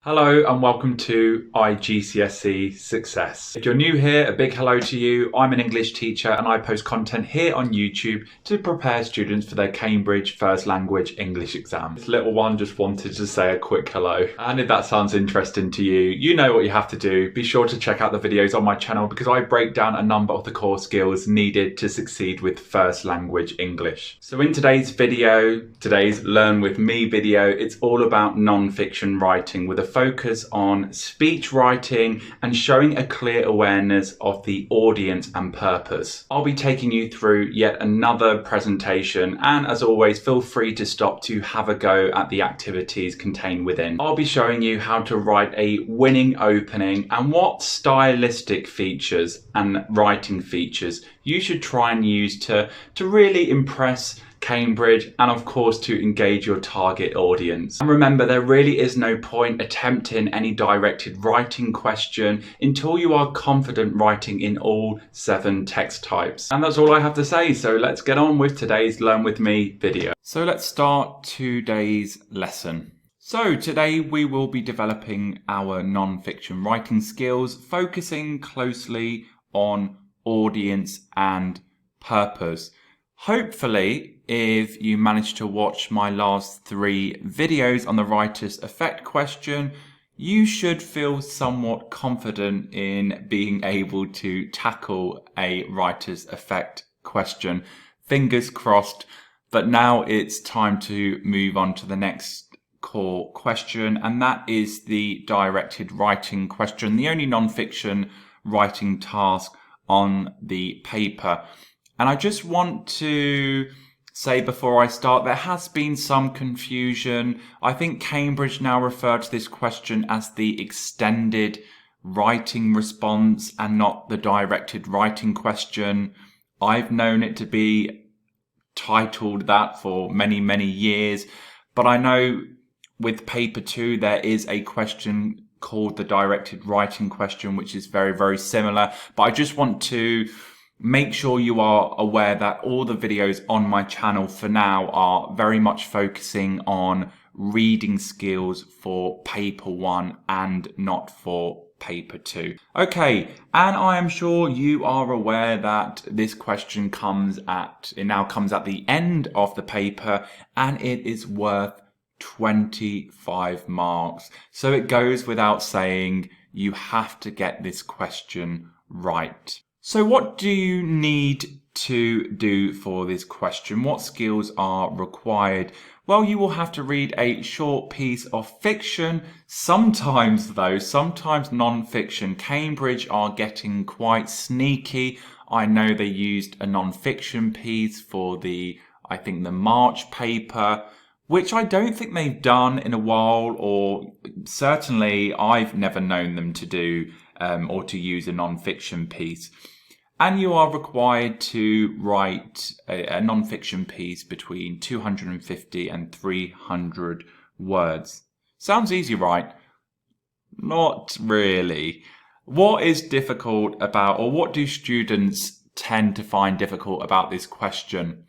Hello and welcome to iGCSE Success. If you're new here, a big hello to you. I'm an English teacher and I post content here on YouTube to prepare students for their Cambridge First Language English exam. This little one just wanted to say a quick hello. And if that sounds interesting to you, you know what you have to do. Be sure to check out the videos on my channel because I break down a number of the core skills needed to succeed with First Language English. So in today's video, today's Learn With Me video, it's all about non-fiction writing with a focus on speech writing and showing a clear awareness of the audience and purpose. I'll be taking you through yet another presentation, and as always, feel free to stop to have a go at the activities contained within. I'll be showing you how to write a winning opening and what stylistic features and writing features you should try and use to really impress Cambridge and of course to engage your target audience. And remember, there really is no point attempting any directed writing question until you are confident writing in all 7 text types. And that's all I have to say, so let's get on with today's Learn With Me video. So let's start today's lesson. So today we will be developing our non-fiction writing skills, focusing closely on audience and purpose. Hopefully, if you managed to watch my last 3 videos on the writer's effect question, you should feel somewhat confident in being able to tackle a writer's effect question. Fingers crossed, but now it's time to move on to the next core question, and that is the directed writing question, the only non-fiction writing task on the paper. And I just want to say before I start, there has been some confusion. I think Cambridge now refer to this question as the extended writing response and not the directed writing question. I've known it to be titled that for many, many years, but I know with paper 2 there is a question called the directed writing question, which is very, very similar. But I just want to make sure you are aware that all the videos on my channel for now are very much focusing on reading skills for paper 1 and not for paper 2. Okay, and I am sure you are aware that this question now comes at the end of the paper and it is worth 25 marks. So it goes without saying you have to get this question right. So what do you need to do for this question? What skills are required? Well, you will have to read a short piece of fiction. Sometimes non-fiction. Cambridge are getting quite sneaky. I know they used a non-fiction piece for the March paper, which I don't think they've done in a while, or certainly I've never known them to do or to use a non-fiction piece. And you are required to write a non-fiction piece between 250 and 300 words. Sounds easy, right? Not really. What is difficult about, or what do students tend to find difficult about this question?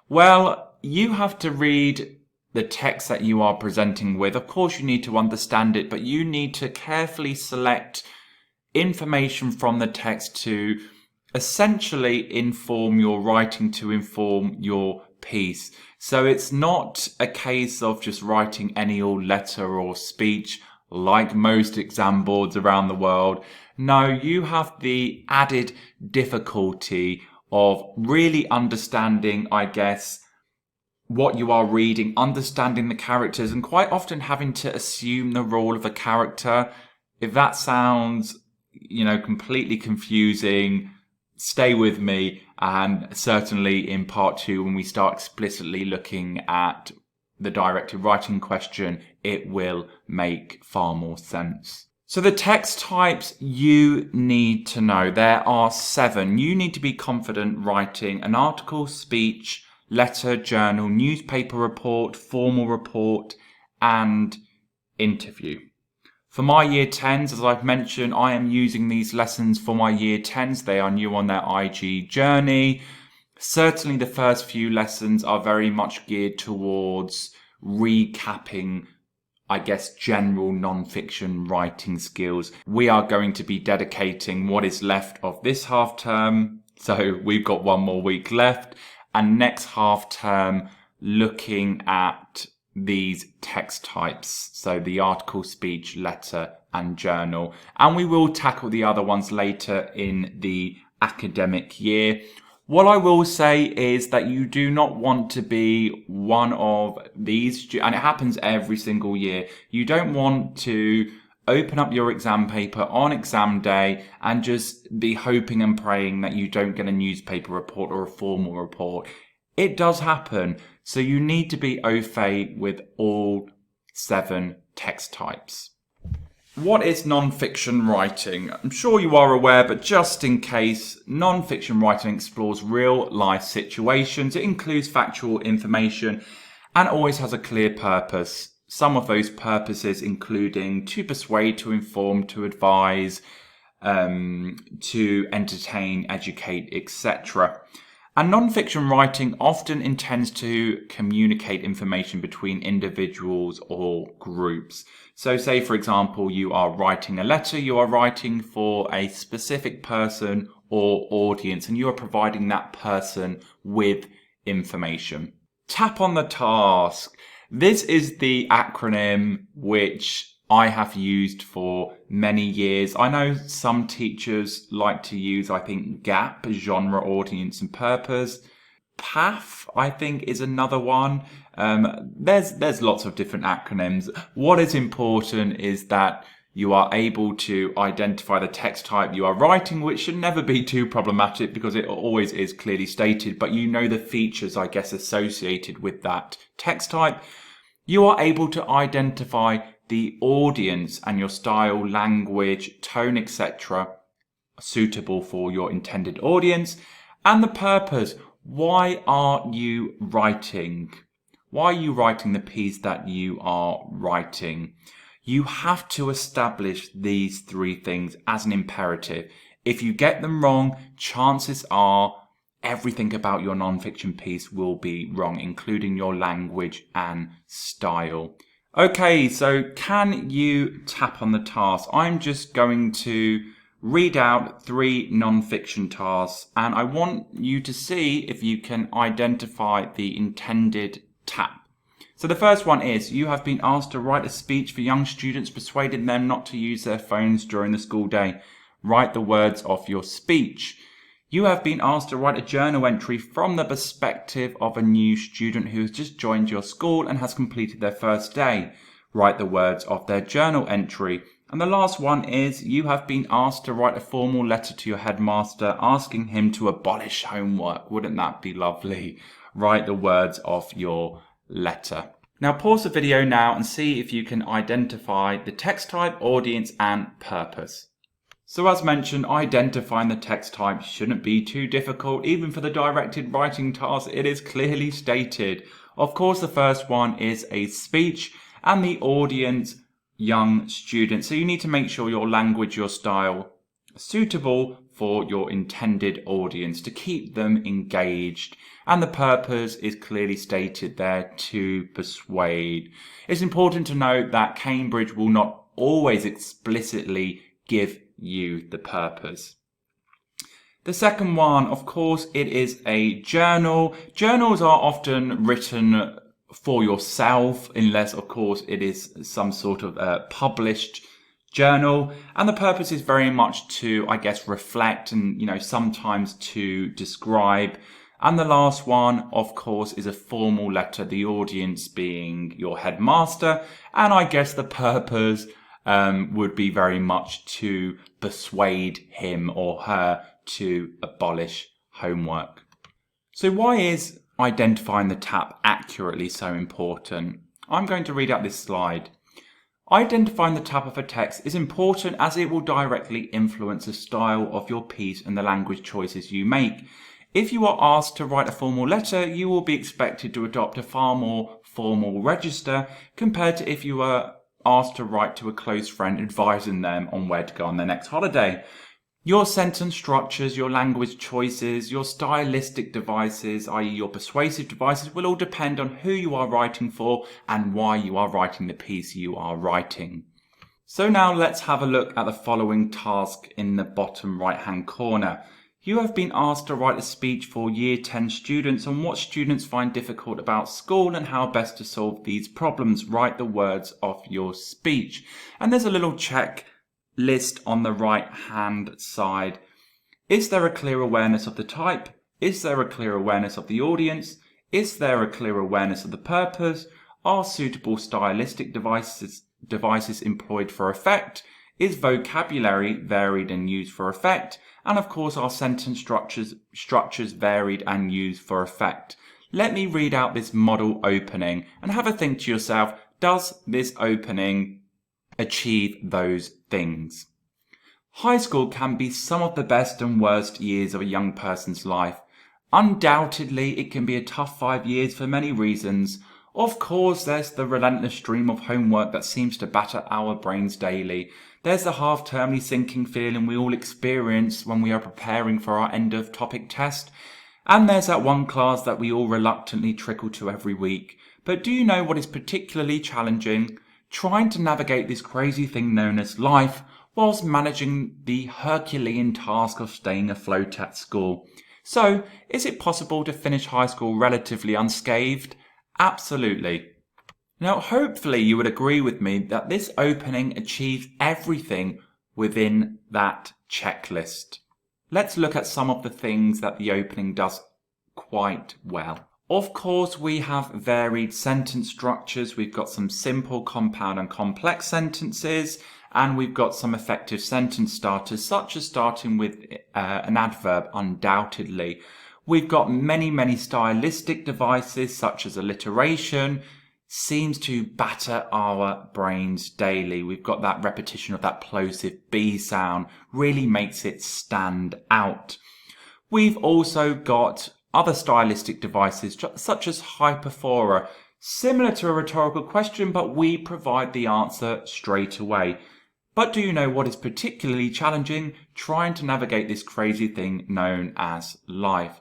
Well, you have to read the text that you are presenting with. Of course, you need to understand it, but you need to carefully select information from the text to essentially inform your writing, to inform your piece. So it's not a case of just writing any old letter or speech like most exam boards around the world. No, you have the added difficulty of really understanding, I guess, what you are reading, understanding the characters, and quite often having to assume the role of a character. If that sounds, completely confusing, stay with me, and certainly in part 2, when we start explicitly looking at the directed writing question, it will make far more sense. So the text types you need to know, there are 7. You need to be confident writing an article, speech, letter, journal, newspaper report, formal report, and interview. For my year 10s, as I've mentioned, I am using these lessons for my year 10s. They are new on their IG journey. Certainly the first few lessons are very much geared towards recapping general non-fiction writing skills. We are going to be dedicating what is left of this half term, so we've got one more week left, and next half term looking at these text types, so the article, speech, letter and journal, and we will tackle the other ones later in the academic year. What I will say is that you do not want to be one of these, and it happens every single year. You don't want to open up your exam paper on exam day and just be hoping and praying that you don't get a newspaper report or a formal report. It does happen, so you need to be au fait with all 7 text types. What is non-fiction writing? I'm sure you are aware, but just in case, non-fiction writing explores real-life situations. It includes factual information and always has a clear purpose. Some of those purposes including to persuade, to inform, to advise, to entertain, educate, etc. And non-fiction writing often intends to communicate information between individuals or groups. So say, for example, you are writing a letter, you are writing for a specific person or audience, and you are providing that person with information. Tap on the task. This is the acronym which I have used for many years. I know some teachers like to use, I think, GAP, genre, audience and purpose. PAF, I think, is another one. There's lots of different acronyms. What is important is that you are able to identify the text type you are writing, which should never be too problematic because it always is clearly stated, but you know the features, I guess, associated with that text type. You are able to identify the audience and your style, language, tone, etc. suitable for your intended audience, and the purpose. Why are you writing? Why are you writing the piece that you are writing? You have to establish these 3 things as an imperative. If you get them wrong, chances are everything about your non-fiction piece will be wrong, including your language and style. Okay, so can you tap on the task? I'm just going to read out 3 non-fiction tasks, and I want you to see if you can identify the intended tap. So the first one is, you have been asked to write a speech for young students, persuading them not to use their phones during the school day. Write the words of your speech. You have been asked to write a journal entry from the perspective of a new student who has just joined your school and has completed their first day. Write the words of their journal entry. And the last one is, you have been asked to write a formal letter to your headmaster asking him to abolish homework. Wouldn't that be lovely? Write the words of your letter. Now pause the video now and see if you can identify the text type, audience and purpose. So as mentioned, identifying the text type shouldn't be too difficult. Even for the directed writing task, it is clearly stated. Of course, the first one is a speech and the audience, young students. So you need to make sure your language, your style, suitable for your intended audience to keep them engaged. And the purpose is clearly stated there, to persuade. It's important to note that Cambridge will not always explicitly give you the purpose. The second one, of course, it is a journal. Journals are often written for yourself, unless, of course, it is some sort of published journal. And the purpose is very much to, I guess, reflect and, sometimes to describe. And the last one, of course, is a formal letter, the audience being your headmaster. And I guess the purpose would be very much to persuade him or her to abolish homework. So why is identifying the tap accurately so important? I'm going to read out this slide. Identifying the tap of a text is important as it will directly influence the style of your piece and the language choices you make. If you are asked to write a formal letter, you will be expected to adopt a far more formal register compared to if you were asked to write to a close friend advising them on where to go on their next holiday. Your sentence structures, your language choices, your stylistic devices, i.e. your persuasive devices, will all depend on who you are writing for and why you are writing the piece you are writing. So now let's have a look at the following task in the bottom right hand corner. You have been asked to write a speech for Year 10 students on what students find difficult about school and how best to solve these problems. Write the words of your speech. And there's a little check list on the right hand side. Is there a clear awareness of the type? Is there a clear awareness of the audience? Is there a clear awareness of the purpose? Are suitable stylistic devices employed for effect? Is vocabulary varied and used for effect? And of course, are sentence structures varied and used for effect? Let me read out this model opening and have a think to yourself, does this opening achieve those things? High school can be some of the best and worst years of a young person's life. Undoubtedly, it can be a tough 5 years for many reasons. Of course, there's the relentless stream of homework that seems to batter our brains daily. There's the half-termly sinking feeling we all experience when we are preparing for our end-of-topic test. And there's that one class that we all reluctantly trickle to every week. But do you know what is particularly challenging? Trying to navigate this crazy thing known as life whilst managing the Herculean task of staying afloat at school. So, is it possible to finish high school relatively unscathed? Absolutely. Now, hopefully you would agree with me that this opening achieves everything within that checklist. Let's look at some of the things that the opening does quite well. Of course, we have varied sentence structures. We've got some simple, compound and complex sentences, and we've got some effective sentence starters, such as starting with an adverb, undoubtedly. We've got many stylistic devices, such as alliteration, seems to batter our brains daily. We've got that repetition of that plosive B sound, really makes it stand out. We've also got other stylistic devices such as hyperphora, similar to a rhetorical question, but we provide the answer straight away. But do you know what is particularly challenging? Trying to navigate this crazy thing known as life.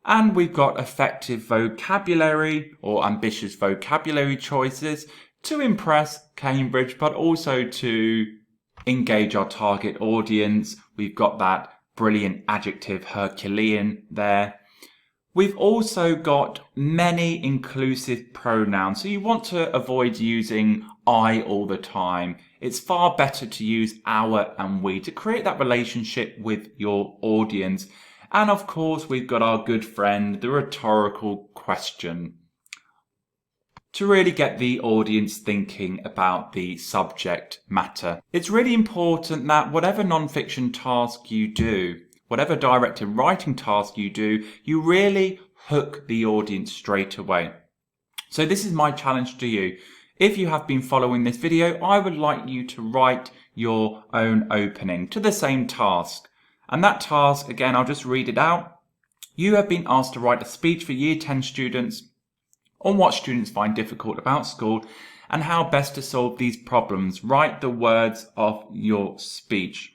And we've got effective vocabulary or ambitious vocabulary choices to impress Cambridge, but also to engage our target audience. We've got that brilliant adjective Herculean there. We've also got many inclusive pronouns, so you want to avoid using I all the time. It's far better to use our and we to create that relationship with your audience. And of course, we've got our good friend, the rhetorical question, to really get the audience thinking about the subject matter. It's really important that whatever non-fiction task you do, whatever directed writing task you do, you really hook the audience straight away. So this is my challenge to you. If you have been following this video, I would like you to write your own opening to the same task. And that task, again, I'll just read it out. You have been asked to write a speech for Year 10 students on what students find difficult about school and how best to solve these problems. Write the words of your speech.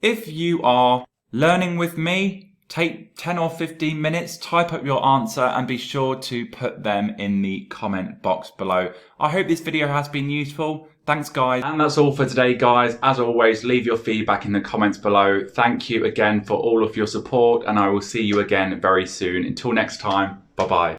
If you are learning with me, take 10 or 15 minutes, type up your answer and be sure to put them in the comment box below. I hope this video has been useful. Thanks guys. And that's all for today guys. As always, leave your feedback in the comments below. Thank you again for all of your support and I will see you again very soon. Until next time, bye bye.